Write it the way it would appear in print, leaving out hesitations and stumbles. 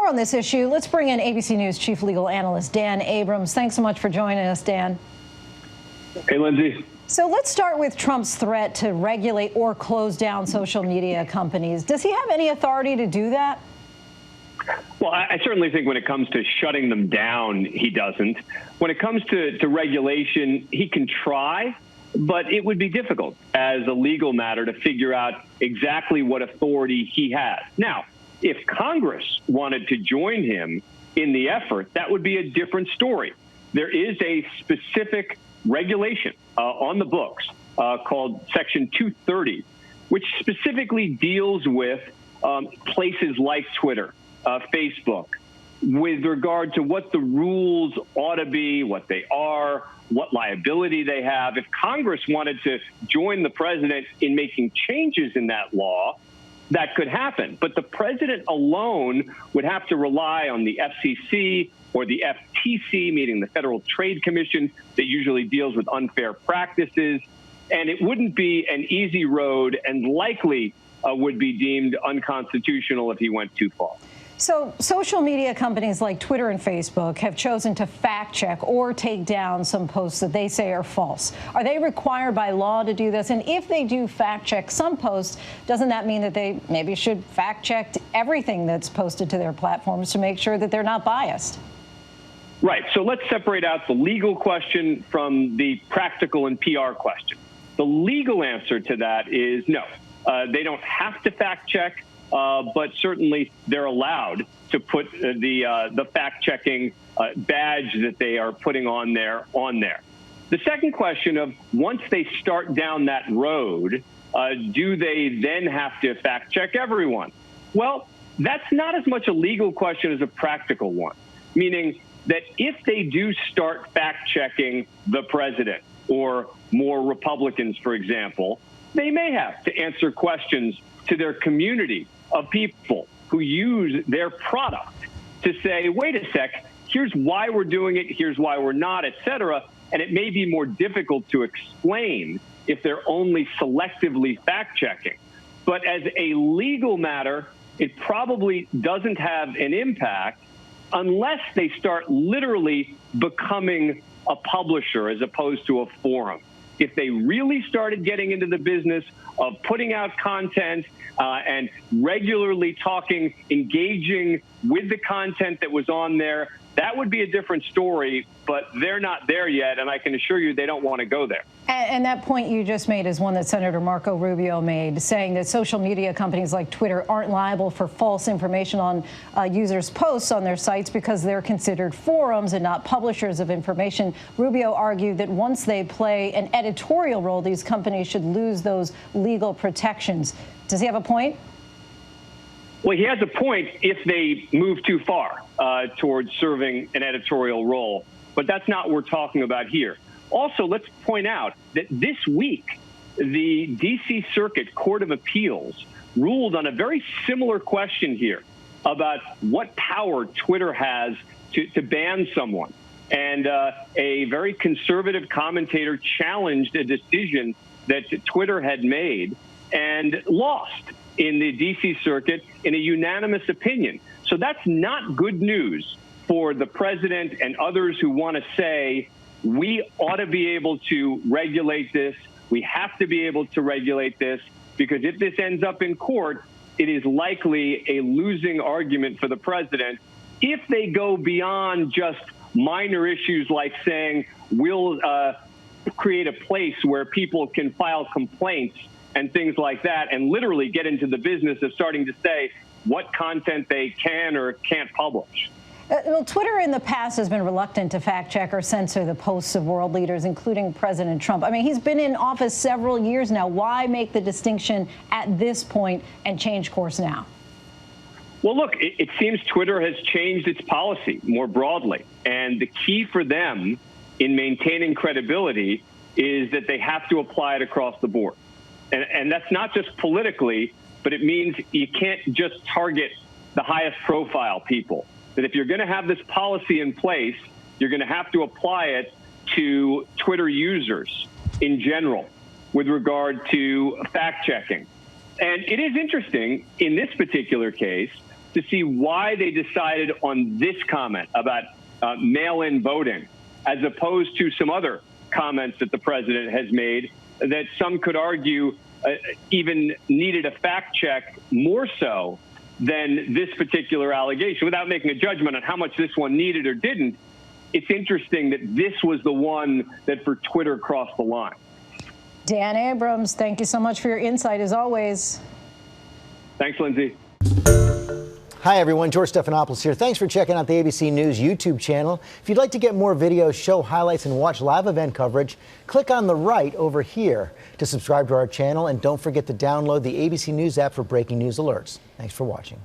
more on this issue, let's bring in ABC News Chief Legal Analyst Dan Abrams. Thanks so much for joining us, Dan. Hey, Lindsay. So let's start with Trump's threat to regulate or close down social media companies. Does he have any authority to do that? Well, I certainly think when it comes to shutting them down, he doesn't. When it comes to regulation, he can try, but it would be difficult as a legal matter to figure out exactly what authority he has. Now, if Congress wanted to join him in the effort, that would be a different story. There is a specific regulation on the books called Section 230, which specifically deals with places like Twitter, Facebook, with regard to what the rules ought to be, what they are, what liability they have. If Congress wanted to join the president in making changes in that law, that could happen. But the president alone would have to rely on the FCC or the FTC, meaning the Federal Trade Commission, that usually deals with unfair practices. And it wouldn't be an easy road and likely would be deemed unconstitutional if he went too far. So social media companies like Twitter and Facebook have chosen to fact check or take down some posts that they say are false. Are they required by law to do this? And if they do fact check some posts, doesn't that mean that they maybe should fact check everything that's posted to their platforms to make sure that they're not biased? Right. So let's separate out the legal question from the practical and PR question. The legal answer to that is no. They don't have to fact check. But certainly they're allowed to put the fact-checking badge that they are putting on there. The second question of once they start down that road, do they then have to fact-check everyone? Well, that's not as much a legal question as a practical one, meaning that if they do start fact-checking the president or more Republicans, for example, they may have to answer questions to their community of people who use their product to say, wait a sec, here's why we're doing it, here's why we're not, et cetera. And it may be more difficult to explain if they're only selectively fact-checking. But as a legal matter, it probably doesn't have an impact unless they start literally becoming a publisher as opposed to a forum. If they really started getting into the business of putting out content and regularly talking, engaging with the content that was on there, that would be a different story, but they're not there yet, and I can assure you they don't want to go there. And that point you just made is one that Senator Marco Rubio made, saying that social media companies like Twitter aren't liable for false information on users' posts on their sites because they're considered forums and not publishers of information. Rubio argued that once they play an editorial role, these companies should lose those legal protections. Does he have a point? Well, he has a point if they move too far towards serving an editorial role, but that's not what we're talking about here. Also, let's point out that this week, the D.C. Circuit Court of Appeals ruled on a very similar question here about what power Twitter has to ban someone. And a very conservative commentator challenged a decision that Twitter had made and lost in the D.C. Circuit in a unanimous opinion. So that's not good news for the president and others who want to say, we ought to be able to regulate this. We have to be able to regulate this, because if this ends up in court, it is likely a losing argument for the president if they go beyond just minor issues like saying we'll create a place where people can file complaints and things like that, and literally get into the business of starting to say what content they can or can't publish. Well, Twitter in the past has been reluctant to fact check or censor the posts of world leaders, including President Trump. I mean, he's been in office several years now. Why make the distinction at this point and change course now? Well, look, it seems Twitter has changed its policy more broadly. And the key for them in maintaining credibility is that they have to apply it across the board. And that's not just politically, but it means you can't just target the highest profile people. That if you're going to have this policy in place, you're going to have to apply it to Twitter users in general with regard to fact checking. And it is interesting in this particular case to see why they decided on this comment about mail-in voting, as opposed to some other comments that the president has made that some could argue even needed a fact check more so than this particular allegation. Without making a judgment on how much this one needed or didn't, it's interesting that this was the one that for Twitter crossed the line. Dan Abrams, thank you so much for your insight as always. Thanks, Lindsay. Hi, everyone. George Stephanopoulos here. Thanks for checking out the ABC News YouTube channel. If you'd like to get more videos, show highlights, and watch live event coverage, click on the right over here to subscribe to our channel. And don't forget to download the ABC News app for breaking news alerts. Thanks for watching.